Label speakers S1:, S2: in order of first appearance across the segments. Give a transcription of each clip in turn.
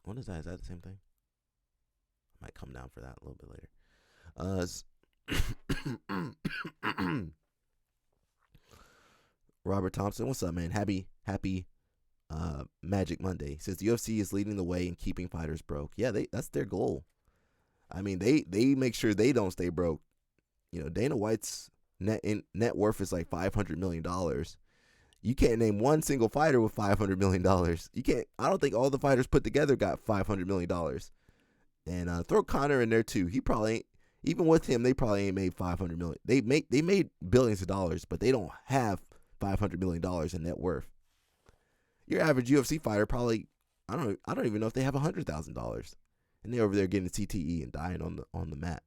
S1: What is that? Is that the same thing? I might come down for that a little bit later. Robert Thompson, what's up, man? Happy Magic Monday. Says the UFC is leading the way in keeping fighters broke. Yeah, that's their goal. I mean, they make sure they don't stay broke. Dana White's net worth is like $500 million. You can't name one single fighter with $500 million. You can't. I don't think all the fighters put together got $500 million. And throw Connor in there too. He probably ain't, even with him, they probably ain't made $500 million. They made billions of dollars, but they don't have $500 million in net worth. Your average UFC fighter probably, I don't even know if they have $100,000, and they're over there getting CTE and dying on the mat.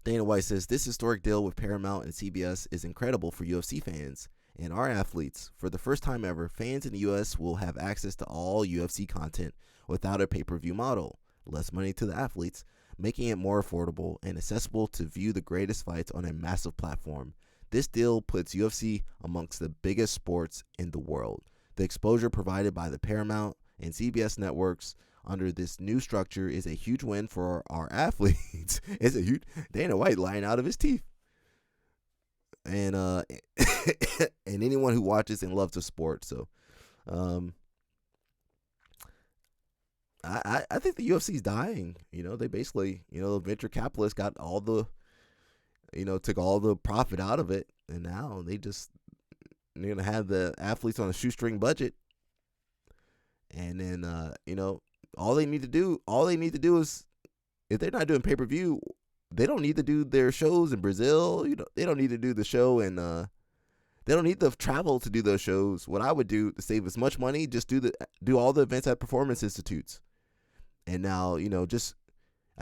S1: Dana White says this historic deal with Paramount and CBS is incredible for UFC fans and our athletes. For the first time ever, fans in the US will have access to all UFC content without a pay-per-view model. Less money to the athletes, making it more affordable and accessible to view the greatest fights on a massive platform. This deal puts UFC amongst the biggest sports in the world. The exposure provided by the Paramount and CBS networks under this new structure is a huge win for our athletes. It's a huge Dana White lying out of his teeth. And and anyone who watches and loves the sport. So I think the UFC's dying. They basically, the venture capitalists got all the took all the profit out of it, and now they're gonna have the athletes on a shoestring budget. And then all they need to do is, if they're not doing pay-per-view, they don't need to do their shows in Brazil. They don't need to do the show, and they don't need to travel to do those shows. What I would do to save as much money, just do all the events at performance institutes. And now, I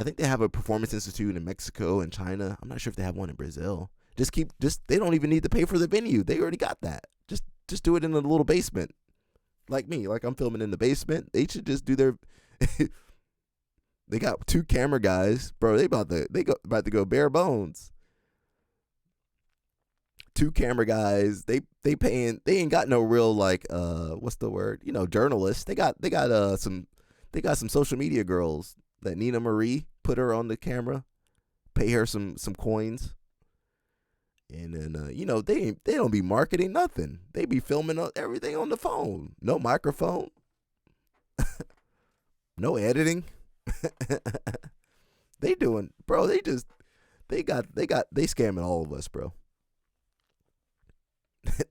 S1: think they have a performance institute in Mexico and China. I'm not sure if they have one in Brazil. They don't even need to pay for the venue. They already got that. Just do it in a little basement. Like me, like I'm filming in the basement. They should just do their. They got 2 camera guys, bro. They about to go bare bones. 2 camera guys. They ain't got no real what's the word? Journalists. They got some social media girls that Nina Marie put her on the camera, pay her some coins. And then, they don't be marketing nothing. They be filming everything on the phone. No microphone. No editing. They doing, bro, they scamming all of us, bro.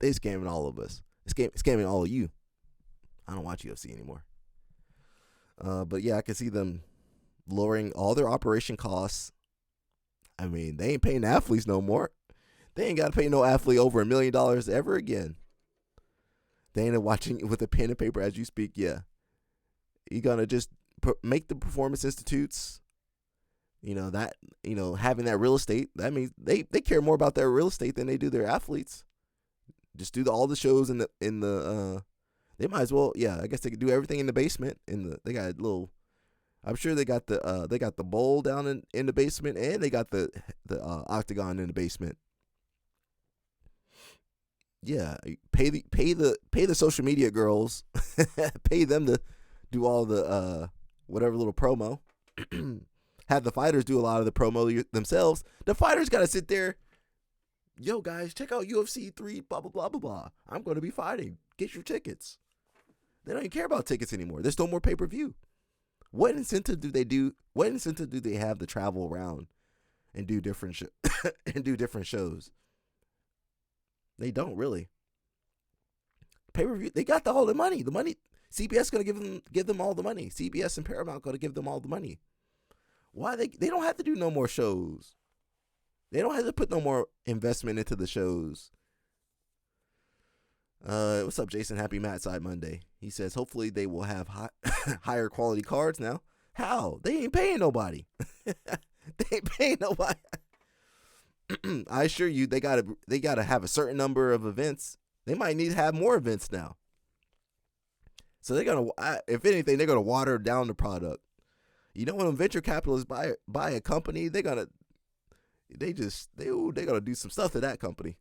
S1: They scamming all of us. Scamming all of you. I don't watch UFC anymore. But yeah, I can see them lowering all their operation costs. I mean, they ain't paying the athletes no more. They ain't got to pay no athlete over $1 million ever again. They ain't watching with a pen and paper as you speak. Yeah. You gonna just make the performance institutes, having that real estate. That means they care more about their real estate than they do their athletes. Just do all the shows in the they might as well. Yeah, I guess they could do everything in the basement. They got a little. I'm sure they got the bowl down in the basement, and they got the octagon in the basement. Yeah, pay the social media girls, pay them to do all the whatever little promo. Have the fighters do a lot of the promo themselves. The fighters got to sit there. Yo, guys, check out UFC 3, blah, blah, blah, blah, blah. I'm going to be fighting. Get your tickets. They don't even care about tickets anymore. There's no more pay-per-view. What incentive do they do? What incentive do they have to travel around and do different shows? They don't really. Pay-per-view, they got all the money. The money, CBS going to give them all the money. CBS and Paramount going to give them all the money. Why they don't have to do no more shows. They don't have to put no more investment into the shows. What's up, Jason? Happy Mad Side Monday. He says, hopefully they will have higher quality cards now. How? They ain't paying nobody. They ain't paying nobody. I assure you, they gotta have a certain number of events. They might need to have more events now. So they're gonna, if anything, they're gonna water down the product. When venture capitalists buy a company, they're gonna do some stuff to that company.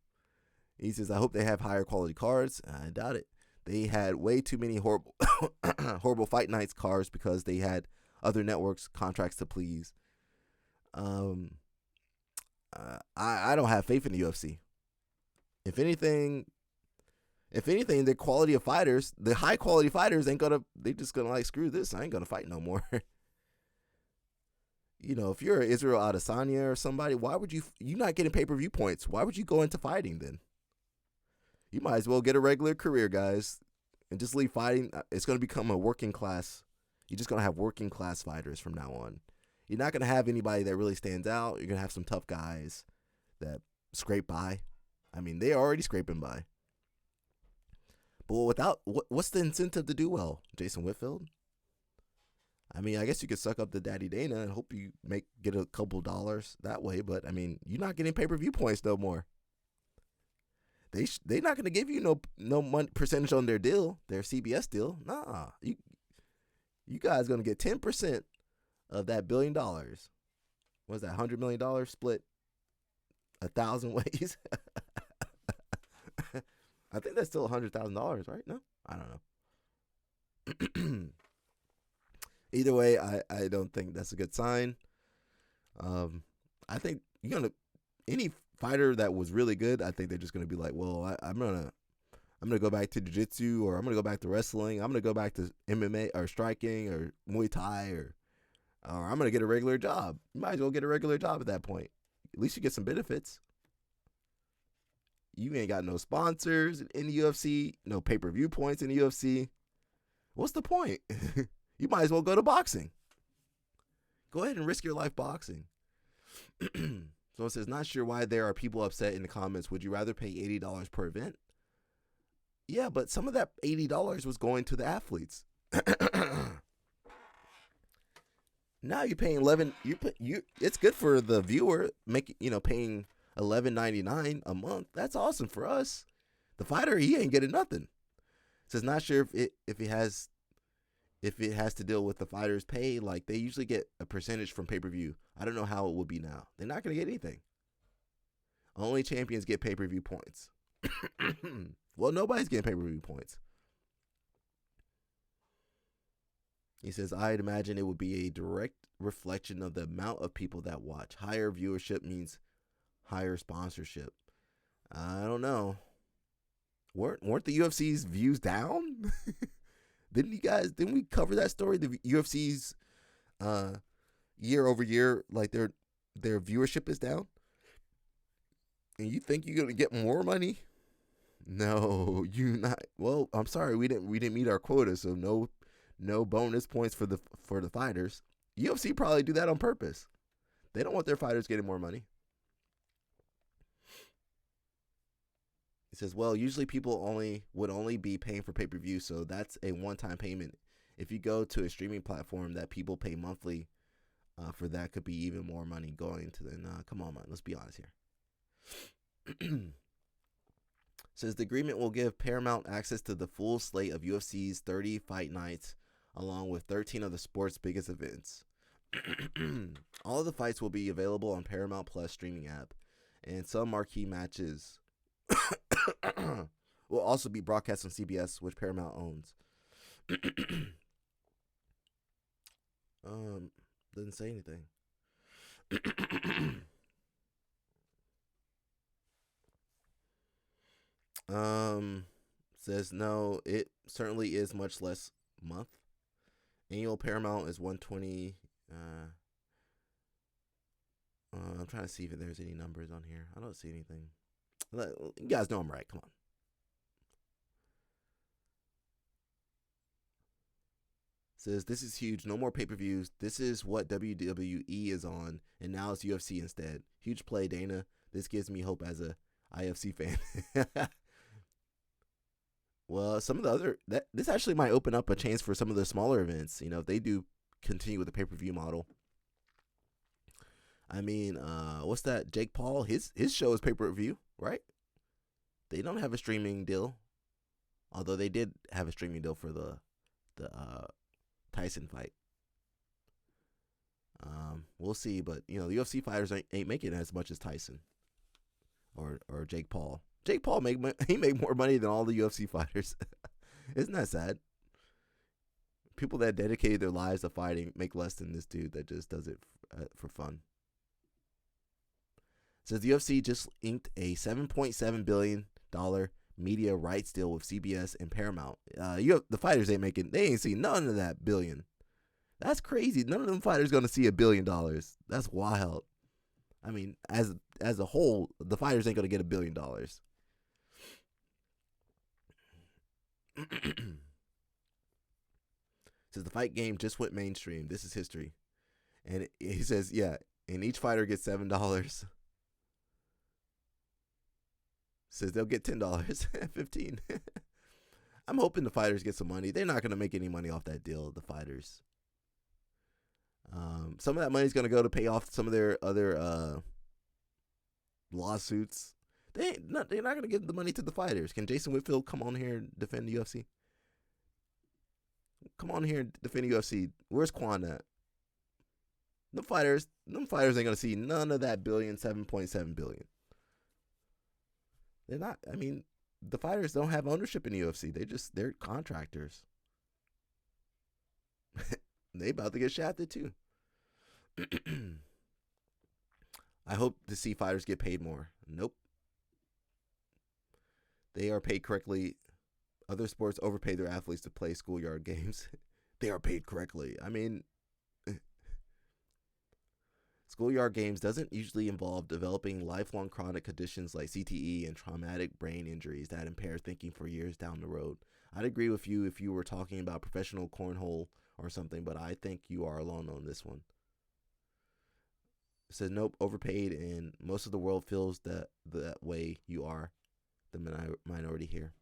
S1: He says, I hope they have higher quality cards. I doubt it. They had way too many horrible, horrible fight nights cars because they had other networks contracts to please. Um, I don't have faith in the UFC. If anything, the quality of fighters, the high quality fighters they just gonna like, screw this. I ain't gonna fight no more. If you're Israel Adesanya or somebody, why would you're not getting pay-per-view points? Why would you go into fighting then? You might as well get a regular career, guys, and just leave fighting. It's going to become a working class. You're just going to have working class fighters from now on. You're not going to have anybody that really stands out. You're going to have some tough guys that scrape by. I mean, they're already scraping by. But what's the incentive to do well? Jason Whitfield? I mean, I guess you could suck up to Daddy Dana and hope you get a couple dollars that way. But, I mean, you're not getting pay-per-view points no more. They're not going to give you no money, percentage on their deal, their CBS deal. Nah. You guys going to get 10% of that $1 billion. What's that, $100 million split 1,000 ways? I think that's still $100,000, right? No? I don't know. Either way, I don't think that's a good sign. I think any fighter that was really good, I think they're just gonna be like, well, I'm gonna go back to jiu-jitsu, or I'm gonna go back to wrestling. I'm gonna go back to MMA or striking or Muay Thai, or I'm gonna get a regular job. You might as well get a regular job at that point. At least you get some benefits. You ain't got no sponsors in the UFC, no pay-per-view points in the UFC. What's the point? You might as well go to boxing. Go ahead and risk your life boxing. So it says, not sure why there are people upset in the comments. Would you rather pay $80 per event? Yeah, but some of that $80 was going to the athletes. Now you're paying it's good for the viewer, paying $11.99 a month. That's awesome for us. The fighter, he ain't getting nothing. It says, not sure if it has to deal with the fighter's pay. Like, they usually get a percentage from pay-per-view. I don't know how it will be now. They're not going to get anything. Only champions get pay-per-view points. Well, nobody's getting pay-per-view points. He says, I'd imagine it would be a direct reflection of the amount of people that watch. Higher viewership means higher sponsorship. I don't know. Weren't the UFC's views down? Didn't we cover that story? The UFC's year over year, like their viewership is down. And you think you're gonna get more money? No, you not. Well, I'm sorry, we didn't meet our quota, so no bonus points for the fighters. UFC probably do that on purpose. They don't want their fighters getting more money. He says, well, usually people would only be paying for pay-per-view, so that's a one-time payment. If you go to a streaming platform that people pay monthly for, that could be even more money going to the... come on, man. Let's be honest here. Says the agreement will give Paramount access to the full slate of UFC's 30 fight nights, along with 13 of the sport's biggest events. All of the fights will be available on Paramount Plus streaming app, and some marquee matches will also be broadcast on CBS, which Paramount owns. Doesn't say anything. Says no, it certainly is much less month. Annual Paramount is $120. I'm trying to see if there's any numbers on here. I don't see anything. You guys know I'm right. Come on. Says this is huge. No more pay-per-views. This is what WWE is on, and now it's UFC instead. Huge play, Dana. This gives me hope as a IFC fan. Well, some of the this actually might open up a chance for some of the smaller events. If they do continue with the pay-per-view model. I mean, what's that? Jake Paul, his show is pay-per-view, right? They don't have a streaming deal, although they did have a streaming deal for the Tyson fight. We'll see, but the UFC fighters ain't making as much as Tyson or Jake Paul. Jake Paul make more money than all the UFC fighters. Isn't that sad? People that dedicated their lives to fighting make less than this dude that just does it for fun. It says the UFC just inked a $7.7 billion media rights deal with CBS and Paramount. The fighters ain't making. They ain't seen none of that billion. That's crazy. None of them fighters gonna see $1 billion. That's wild. I mean, as a whole, the fighters ain't gonna get $1 billion. Says the fight game just went mainstream. This is history. And he says, yeah, and each fighter gets $7. Says they'll get $10, 15. I'm hoping the fighters get some money. They're not going to make any money off that deal, the fighters. Some of that money is going to go to pay off some of their other lawsuits. They're not going to give the money to the fighters. Can Jason Whitfield come on here and defend the UFC? Come on here and defend the UFC. Where's Quan at? Them fighters ain't going to see none of that billion, 7.7 billion. They're not. I mean, the fighters don't have ownership in the UFC. They're contractors. They about to get shafted too. I hope to see fighters get paid more. Nope. They are paid correctly. Other sports overpay their athletes to play schoolyard games. They are paid correctly. I mean, schoolyard games doesn't usually involve developing lifelong chronic conditions like CTE and traumatic brain injuries that impair thinking for years down the road. I'd agree with you if you were talking about professional cornhole or something, but I think you are alone on this one. It says, nope, overpaid, and most of the world feels that way. You are the minority here.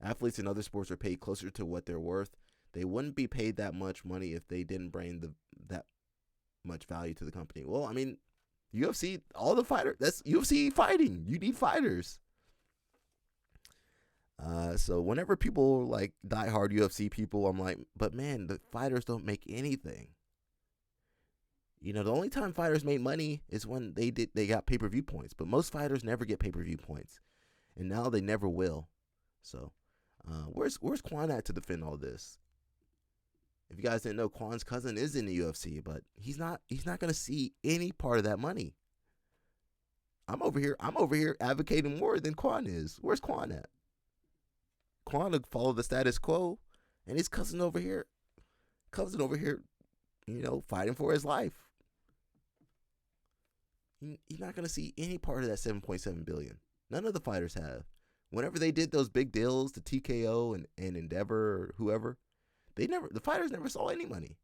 S1: Athletes in other sports are paid closer to what they're worth. They wouldn't be paid that much money if they didn't bring that much value to the company. Well, I mean, UFC, all the fighters, that's UFC fighting. You need fighters. So whenever people like diehard UFC people, I'm like, but man, the fighters don't make anything. You know, the only time fighters make money is when they got pay-per-view points. But most fighters never get pay-per-view points, and now they never will. So, where's Quan at to defend all this? If you guys didn't know, Quan's cousin is in the UFC, but he's not going to see any part of that money. I'm over here advocating more than Quan is. Where's Quan at? Quan will follow the status quo, and his cousin over here, you know, fighting for his life. He's not going to see any part of that 7.7 billion. None of the fighters have. Whenever they did those big deals to TKO and Endeavor or whoever, the fighters never saw any money.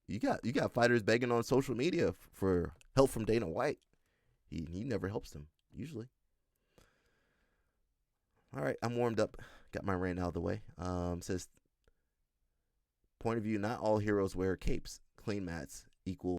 S1: You got fighters begging on social media for help from Dana White. He never helps them usually. All right, I'm warmed up. Got my rant out of the way. Says point of view: not all heroes wear capes. Clean mats equal